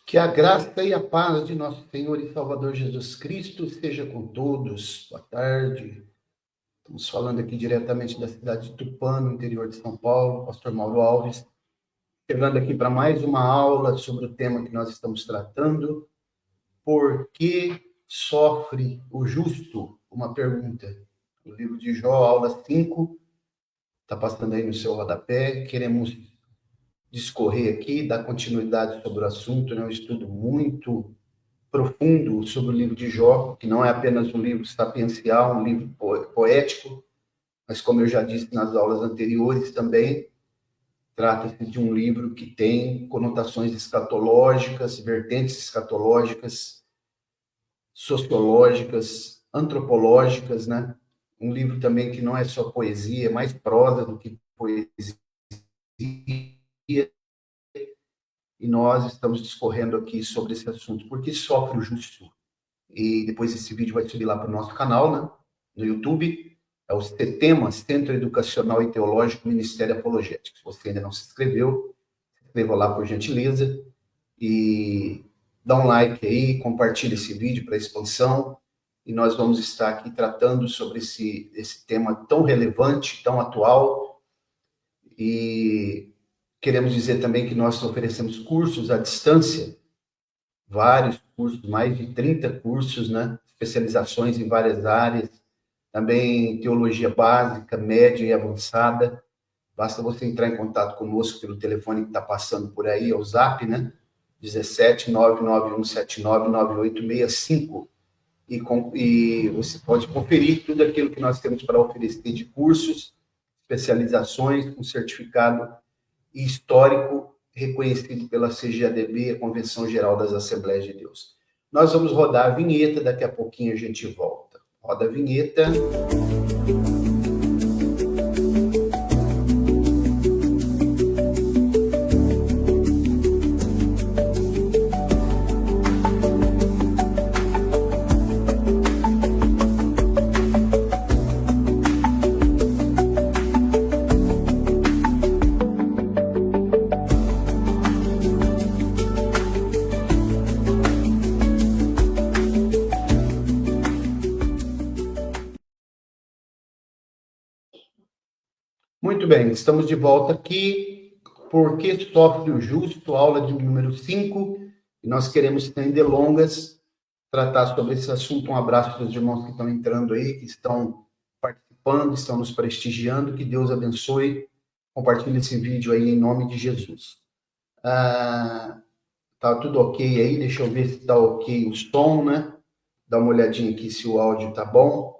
Que a graça e a paz de nosso Senhor e Salvador Jesus Cristo seja com todos. Boa tarde. Estamos falando aqui diretamente da cidade de Tupã, no interior de São Paulo, pastor Mauro Alves, chegando aqui para mais uma aula sobre o tema que nós estamos tratando. Por que sofre o justo? Uma pergunta. O livro de Jó, aula 5, está passando aí no seu rodapé. Queremos discorrer aqui, dar continuidade sobre o assunto, é um estudo muito profundo sobre o livro de Jó, que não é apenas um livro sapiencial, um livro poético, mas, como eu já disse nas aulas anteriores também, trata-se de um livro que tem conotações escatológicas, vertentes escatológicas, sociológicas, antropológicas, né? Um livro também que não é só poesia, é mais prosa do que poesia, e nós estamos discorrendo aqui sobre esse assunto. Por que sofre o justo? E depois esse vídeo vai subir lá para o nosso canal, né, no YouTube. É o CETEMA, Centro Educacional e Teológico Ministério Apologético. Se você ainda não se inscreveu, se inscreva lá por gentileza e dá um like aí, compartilhe esse vídeo para expansão, e nós vamos estar aqui tratando sobre esse tema tão relevante, tão atual. E queremos dizer também que nós oferecemos cursos à distância, vários cursos, mais de 30 cursos, né? Especializações em várias áreas, também teologia básica, média e avançada. Basta você entrar em contato conosco pelo telefone que está passando por aí, é o Zap, né? 17 99179 9865. E você pode conferir tudo aquilo que nós temos para oferecer de cursos, especializações, com certificado histórico reconhecido pela CGADB, a Convenção Geral das Assembleias de Deus. Nós vamos rodar a vinheta, daqui a pouquinho a gente volta. Roda a vinheta. Muito bem, estamos de volta aqui. Por que sofre o justo? Aula de número 5. E nós queremos, sem delongas, tratar sobre esse assunto. Um abraço para os irmãos que estão entrando aí, que estão participando, estão nos prestigiando. Que Deus abençoe. Compartilhe esse vídeo aí em nome de Jesus. Tá tudo ok aí? Deixa eu ver se tá ok o som, né? Dá uma olhadinha aqui se o áudio tá bom.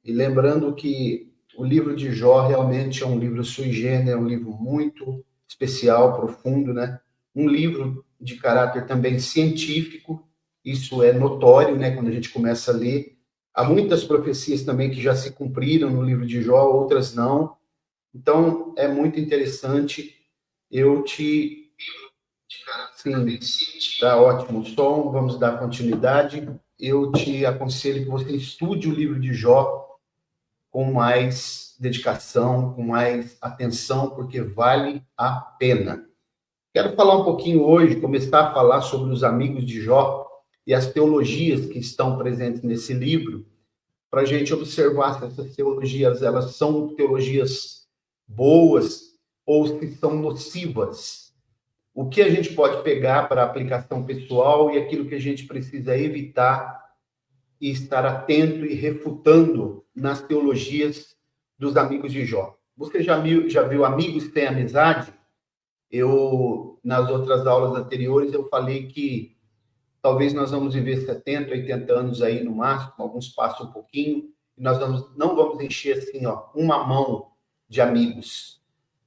E lembrando que o livro de Jó realmente é um livro sui generis, é um livro muito especial, profundo, né? Um livro de caráter também científico, isso é notório, né? Quando a gente começa a ler. Há muitas profecias também que já se cumpriram no livro de Jó, outras não. Então, é muito interessante. Sim, tá ótimo o som, vamos dar continuidade. Eu te aconselho que você estude o livro de Jó com mais dedicação, com mais atenção, porque vale a pena. Quero falar um pouquinho hoje, começar a falar sobre os amigos de Jó e as teologias que estão presentes nesse livro, para a gente observar se essas teologias elas são teologias boas ou se são nocivas. O que a gente pode pegar para aplicação pessoal e aquilo que a gente precisa evitar e estar atento e refutando nas teologias dos amigos de Jó. Você já viu Amigos Sem Amizade? Nas outras aulas anteriores, eu falei que talvez nós vamos viver 70, 80 anos aí no máximo, alguns passam um pouquinho, e nós não vamos encher assim, uma mão de amigos.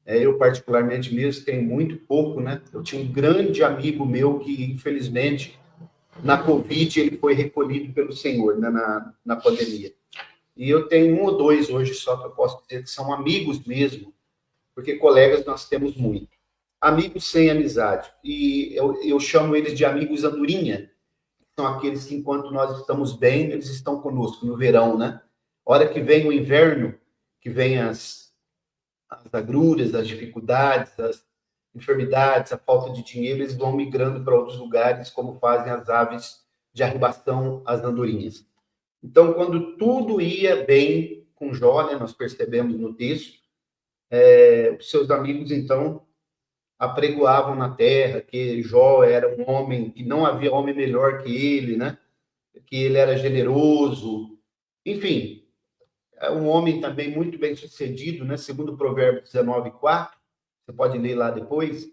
Eu, particularmente mesmo, tenho muito pouco, né? Eu tinha um grande amigo meu que, infelizmente, na Covid, ele foi recolhido pelo Senhor, né, na pandemia. E eu tenho um ou dois hoje só que eu posso dizer que são amigos mesmo, porque colegas nós temos muito. Amigos sem amizade. E eu chamo eles de amigos andorinha. São aqueles que, enquanto nós estamos bem, eles estão conosco, no verão, né? Hora que vem o inverno, que vem as agruras, as dificuldades, enfermidades, a falta de dinheiro, eles vão migrando para outros lugares, como fazem as aves de arribação, as andorinhas. Então, quando tudo ia bem com Jó, né, nós percebemos no texto, os seus amigos, então, apregoavam na terra que Jó era um homem, que não havia homem melhor que ele, né? Que ele era generoso, enfim, é um homem também muito bem sucedido, né? Segundo Provérbios 19:4, você pode ler lá depois,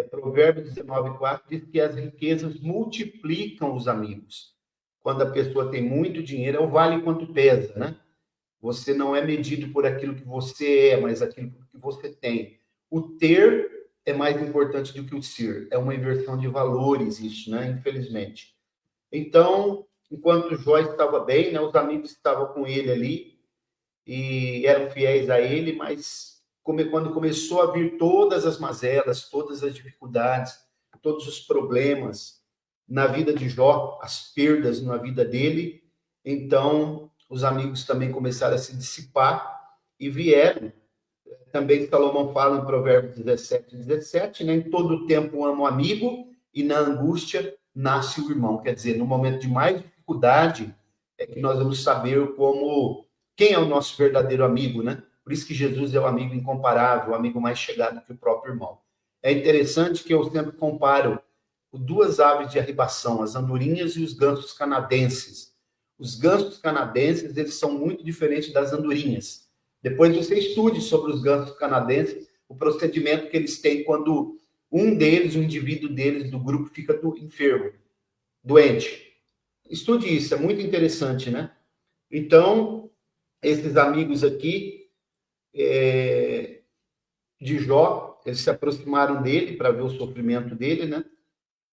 Provérbios 19:4 diz que as riquezas multiplicam os amigos. Quando a pessoa tem muito dinheiro, é o vale quanto pesa, né? Você não é medido por aquilo que você é, mas aquilo que você tem. O ter é mais importante do que o ser. É uma inversão de valores, isso, né? Infelizmente. Então, enquanto Jó estava bem, né, os amigos estavam com ele ali e eram fiéis a ele, mas quando começou a vir todas as mazelas, todas as dificuldades, todos os problemas na vida de Jó, as perdas na vida dele, então os amigos também começaram a se dissipar e vieram. Também Salomão fala em Provérbios 17:17, né? Em todo tempo ama o amigo e na angústia nasce o irmão. Quer dizer, no momento de mais dificuldade é que nós vamos saber quem é o nosso verdadeiro amigo, né? Por isso que Jesus é o amigo incomparável, o amigo mais chegado que o próprio irmão. É interessante que eu sempre comparo duas aves de arribação, as andorinhas e os gansos canadenses. Os gansos canadenses, eles são muito diferentes das andorinhas. Depois você estude sobre os gansos canadenses, o procedimento que eles têm quando um deles, um indivíduo deles, do grupo, fica enfermo, doente. Estude isso, é muito interessante, né? Então, esses amigos aqui de Jó, eles se aproximaram dele para ver o sofrimento dele, né?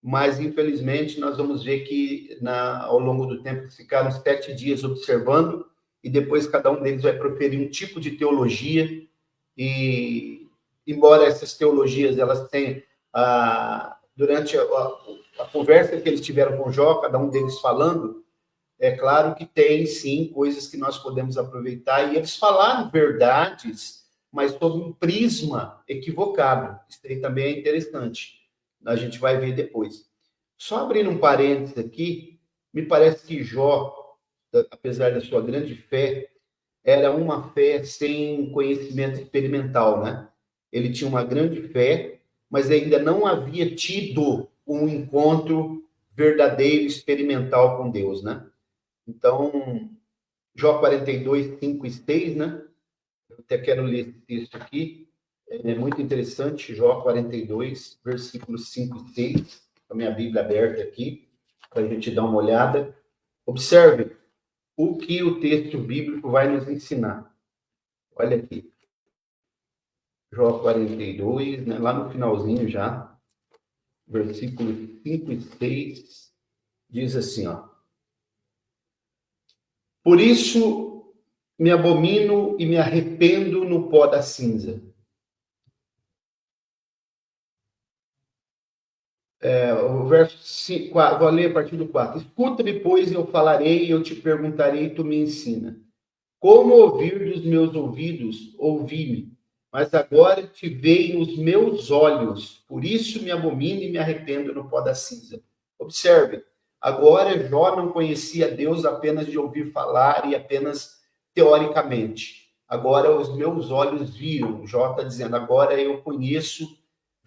Mas, infelizmente, nós vamos ver que ao longo do tempo ficaram 7 dias observando e depois cada um deles vai proferir um tipo de teologia e, embora essas teologias, elas tenham, durante a conversa que eles tiveram com Jó, cada um deles falando, é claro que tem, sim, coisas que nós podemos aproveitar, e eles falaram verdades, mas sob um prisma equivocado. Isso aí também é interessante. A gente vai ver depois. Só abrindo um parênteses aqui, me parece que Jó, apesar da sua grande fé, era uma fé sem conhecimento experimental, né? Ele tinha uma grande fé, mas ainda não havia tido um encontro verdadeiro, experimental com Deus, né? Então, Jó 42, 5 e 6, né? Eu até quero ler esse texto aqui. É muito interessante, Jó 42, versículos 5 e 6. Com a minha Bíblia aberta aqui, para a gente dar uma olhada. Observe o que o texto bíblico vai nos ensinar. Olha aqui. Jó 42, né? Lá no finalzinho já, versículos 5 e 6, diz assim, ó. Por isso me abomino e me arrependo no pó da cinza. O verso 5, vou ler a partir do 4. Escuta-me, pois, eu falarei, eu te perguntarei, tu me ensina. Como ouvir dos meus ouvidos, ouvi-me. Mas agora te veem os meus olhos, por isso me abomino e me arrependo no pó da cinza. Observe, agora Jó não conhecia Deus apenas de ouvir falar e apenas teoricamente. Agora os meus olhos viram. Jó está dizendo, agora eu conheço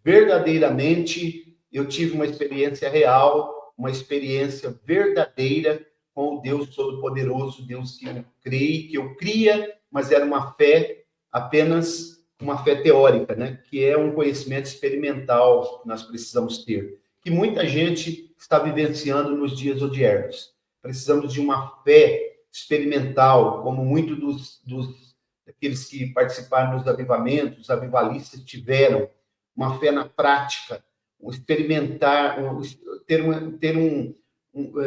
verdadeiramente, eu tive uma experiência real, uma experiência verdadeira com o Deus Todo-Poderoso, Deus que eu creio, que eu cria, mas era uma fé, apenas uma fé teórica, né? Que é um conhecimento experimental que nós precisamos ter, que muita gente está vivenciando nos dias odiernos. Precisamos de uma fé experimental, como muitos daqueles que participaram dos avivamentos, os avivalistas tiveram, uma fé na prática, experimentar,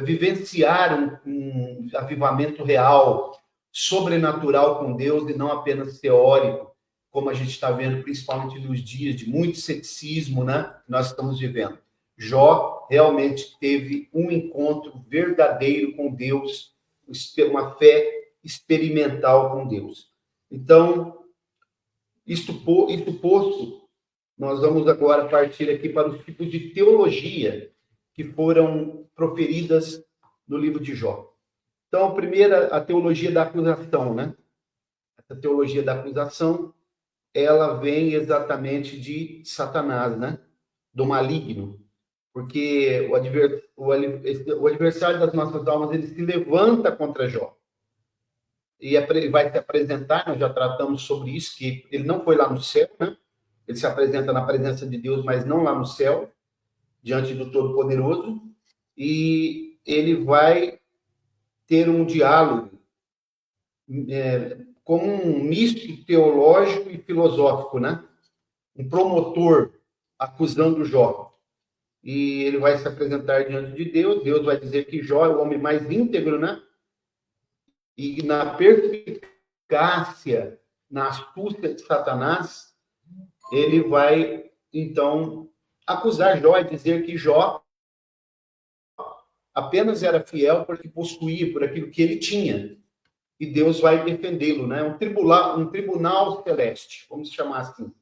vivenciar um avivamento real, sobrenatural com Deus e não apenas teórico, como a gente está vendo principalmente nos dias de muito ceticismo, né, que nós estamos vivendo. Jó realmente teve um encontro verdadeiro com Deus, uma fé experimental com Deus. Então, isto posto, nós vamos agora partir aqui para os tipos de teologia que foram proferidas no livro de Jó. Então, a primeira, a teologia da acusação, né? Essa teologia da acusação, ela vem exatamente de Satanás, né? Do maligno. Porque o adversário das nossas almas, ele se levanta contra Jó. E vai se apresentar, nós já tratamos sobre isso, que ele não foi lá no céu, né? Ele se apresenta na presença de Deus, mas não lá no céu, diante do Todo-Poderoso, e ele vai ter um diálogo como um misto teológico e filosófico, né? Um promotor acusando Jó. E ele vai se apresentar diante de Deus, Deus vai dizer que Jó é o homem mais íntegro, né? E na perspicácia, na astúcia de Satanás, ele vai, então, acusar Jó e dizer que Jó apenas era fiel porque possuía, por aquilo que ele tinha. E Deus vai defendê-lo, né? Um tribunal celeste, vamos chamar assim.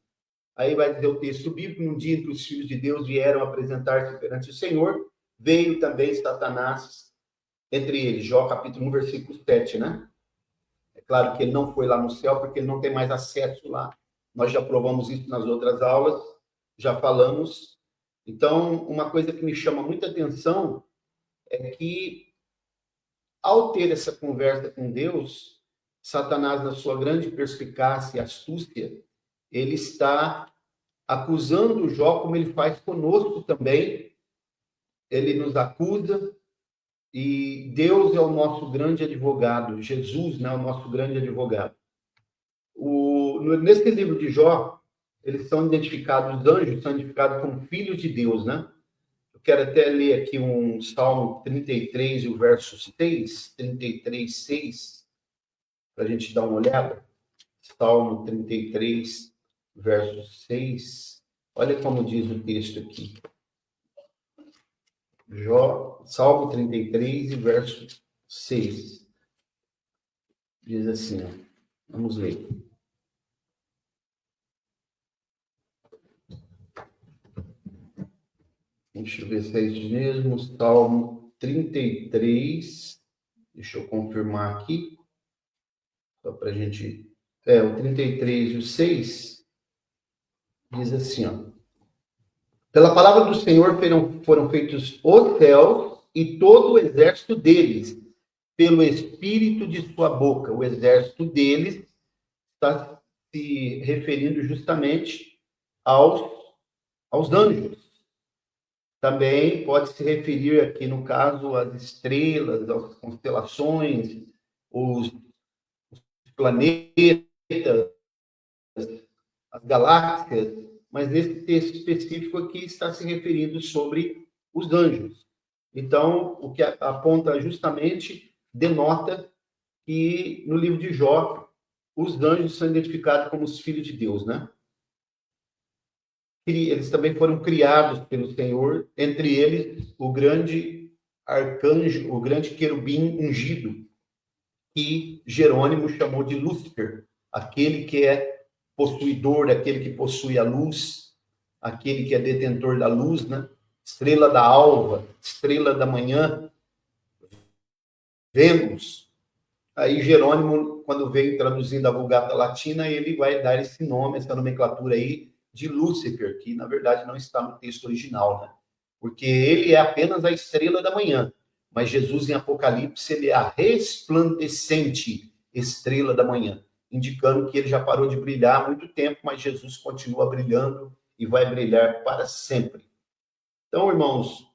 Aí vai dizer o texto bíblico, num dia em que os filhos de Deus vieram apresentar-se perante o Senhor, veio também Satanás entre eles. Jó, capítulo 1, versículo 7, né? É claro que ele não foi lá no céu, porque ele não tem mais acesso lá. Nós já provamos isso nas outras aulas, já falamos. Então, uma coisa que me chama muita atenção é que, ao ter essa conversa com Deus, Satanás, na sua grande perspicácia e astúcia, ele está acusando Jó, como ele faz conosco também. Ele nos acusa, e Deus é o nosso grande advogado, Jesus, né, o nosso grande advogado. Nesse livro de Jó, eles são identificados, os anjos são identificados como filhos de Deus, né? Eu quero até ler aqui um Salmo 33, o verso 6, 33, 6, para a gente dar uma olhada. Salmo 33, verso 6. Olha como diz o texto aqui. Jó, Salmo 33, verso 6. Diz assim, ó. Vamos ler. Deixa eu ver se é isso mesmo. Salmo 33. Deixa eu confirmar aqui. Só para a gente... o 33 e o 6 diz assim, ó. Pela palavra do Senhor foram feitos os céus e todo o exército deles, pelo espírito de sua boca. O exército deles está se referindo justamente aos anjos. Também pode se referir aqui, no caso, às estrelas, às constelações, os planetas, as galáxias, mas nesse texto específico aqui está se referindo sobre os anjos. Então, o que aponta justamente denota que no livro de Jó, os anjos são identificados como os filhos de Deus, né? Eles também foram criados pelo Senhor, entre eles o grande arcanjo, o grande querubim ungido, que Jerônimo chamou de Lúcifer, aquele que é possuidor, aquele que possui a luz, aquele que é detentor da luz, né? Estrela da alva, estrela da manhã, Vênus. Aí Jerônimo, quando veio traduzindo a Vulgata Latina, ele vai dar esse nome, essa nomenclatura aí, de Lúcifer, que na verdade não está no texto original, né? Porque ele é apenas a estrela da manhã, mas Jesus em Apocalipse ele é a resplandecente estrela da manhã, indicando que ele já parou de brilhar há muito tempo, mas Jesus continua brilhando e vai brilhar para sempre. Então, irmãos,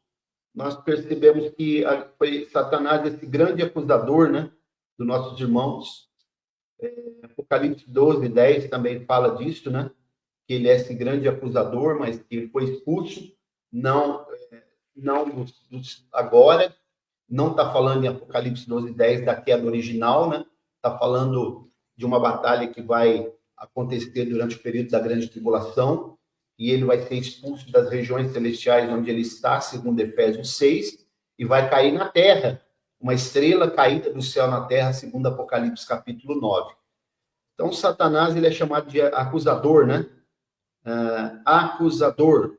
nós percebemos que foi Satanás esse grande acusador, né, dos nossos irmãos. Apocalipse 12, 10 também fala disso, né? Que ele é esse grande acusador, mas que foi expulso, não agora, não está falando em Apocalipse 12, 10 da queda original, né? Está falando de uma batalha que vai acontecer durante o período da grande tribulação, e ele vai ser expulso das regiões celestiais onde ele está, segundo Efésios 6, e vai cair na terra, uma estrela caída do céu na terra, segundo Apocalipse capítulo 9. Então, Satanás ele é chamado de acusador, né? Acusador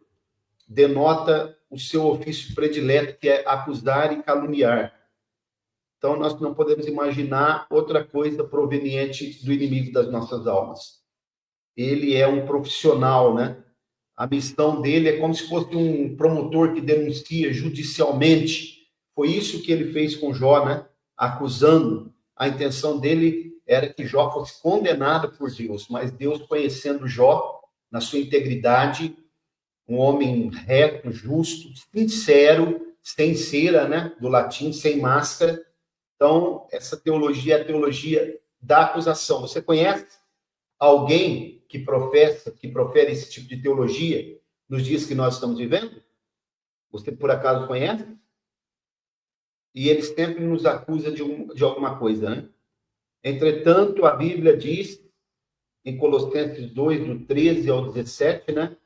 denota o seu ofício predileto, que é acusar e caluniar. Então, nós não podemos imaginar outra coisa proveniente do inimigo das nossas almas. Ele é um profissional, né? A missão dele é como se fosse um promotor que denuncia judicialmente. Foi isso que ele fez com Jó, né? Acusando. A intenção dele era que Jó fosse condenado por Deus, mas Deus, conhecendo Jó, na sua integridade, um homem reto, justo, sincero, sem cera, né? Do latim, sem máscara. Então, essa teologia é a teologia da acusação. Você conhece alguém que profere esse tipo de teologia nos dias que nós estamos vivendo? Você, por acaso, conhece? E ele sempre nos acusa de alguma coisa, né? Entretanto, a Bíblia diz, em Colossenses 2, do 13 ao 17, né?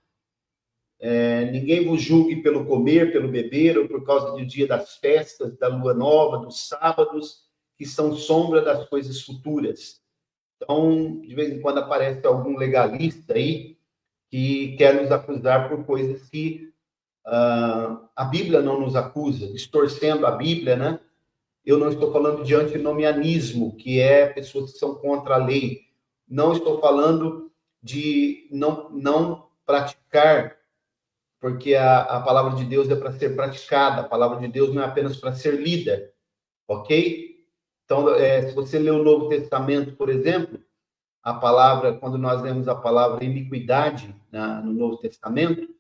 Ninguém vos julgue pelo comer, pelo beber, ou por causa do dia das festas, da lua nova, dos sábados, que são sombra das coisas futuras. Então, de vez em quando aparece algum legalista aí que quer nos acusar por coisas que a Bíblia não nos acusa, distorcendo a Bíblia, né? Eu não estou falando de antinomianismo, que é pessoas que são contra a lei. Não estou falando de não praticar, porque a palavra de Deus é para ser praticada, a palavra de Deus não é apenas para ser lida, ok? Então, se você lê o Novo Testamento, por exemplo, a palavra, quando nós lemos a palavra iniquidade no Novo Testamento,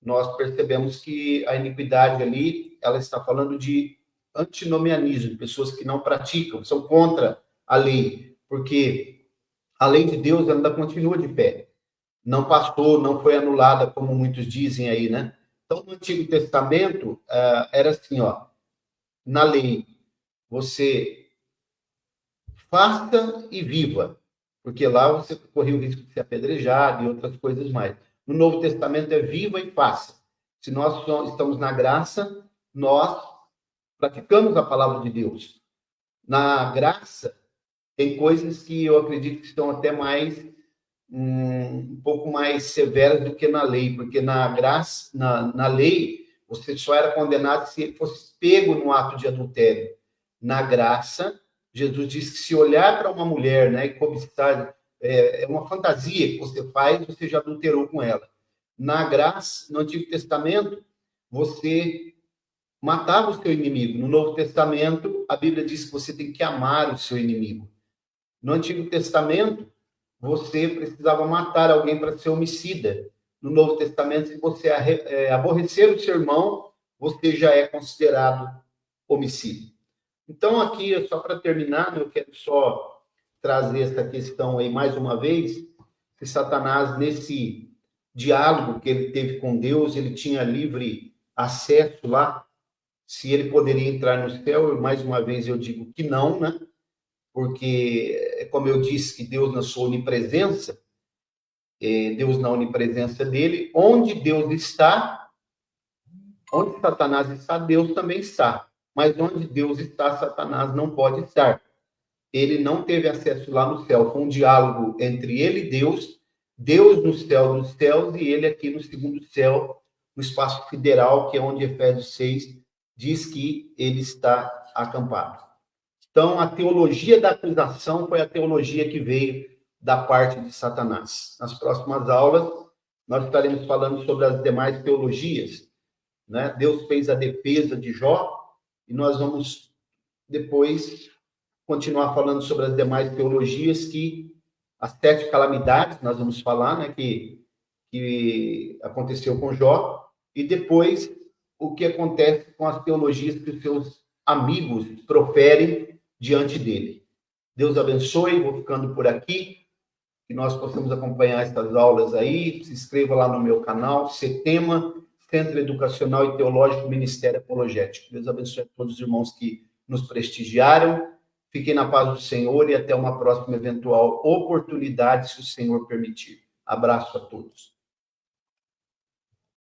nós percebemos que a iniquidade ali, ela está falando de antinomianismo, pessoas que não praticam, são contra a lei, porque a lei de Deus ainda continua de pé. Não passou, não foi anulada, como muitos dizem aí, né? Então, no Antigo Testamento, era assim, ó, na lei, você faça e viva, porque lá você corria o risco de ser apedrejado e outras coisas mais. No Novo Testamento é viva e faça. Se nós estamos na graça, nós praticamos a palavra de Deus. Na graça, tem coisas que eu acredito que estão até mais um pouco mais severas do que na lei, porque na graça, na lei, você só era condenado se ele fosse pego no ato de adultério. Na graça, Jesus diz que se olhar para uma mulher, né, e cobiçar, é uma fantasia que você faz, você já adulterou com ela. Na graça, no Antigo Testamento, você matava o seu inimigo. No Novo Testamento, a Bíblia diz que você tem que amar o seu inimigo. No Antigo Testamento, você precisava matar alguém para ser homicida. No Novo Testamento, se você aborrecer o seu irmão, você já é considerado homicídio. Então, aqui, só para terminar, eu quero só trazer essa questão aí mais uma vez, que Satanás, nesse diálogo que ele teve com Deus, ele tinha livre acesso lá, se ele poderia entrar no céu, mais uma vez eu digo que não, né? Porque, como eu disse, que Deus na sua onipresença, Deus na onipresença dele, onde Deus está, onde Satanás está, Deus também está. Mas onde Deus está, Satanás não pode estar. Ele não teve acesso lá no céu. Foi um diálogo entre ele e Deus, Deus no céu dos céus e ele aqui no segundo céu, no espaço sideral, que é onde Efésios 6 diz que ele está acampado. Então, a teologia da acusação foi a teologia que veio da parte de Satanás. Nas próximas aulas, nós estaremos falando sobre as demais teologias, né? Deus fez a defesa de Jó, e nós vamos depois continuar falando sobre as demais teologias, que as 7 calamidades, nós vamos falar, né, que aconteceu com Jó, e depois o que acontece com as teologias que os seus amigos proferem diante dele. Deus abençoe, vou ficando por aqui, que nós possamos acompanhar essas aulas aí. Se inscreva lá no meu canal, CETEMA, Centro Educacional e Teológico Ministério Apologético. Deus abençoe a todos os irmãos que nos prestigiaram. Fiquem na paz do Senhor e até uma próxima eventual oportunidade, se o Senhor permitir. Abraço a todos.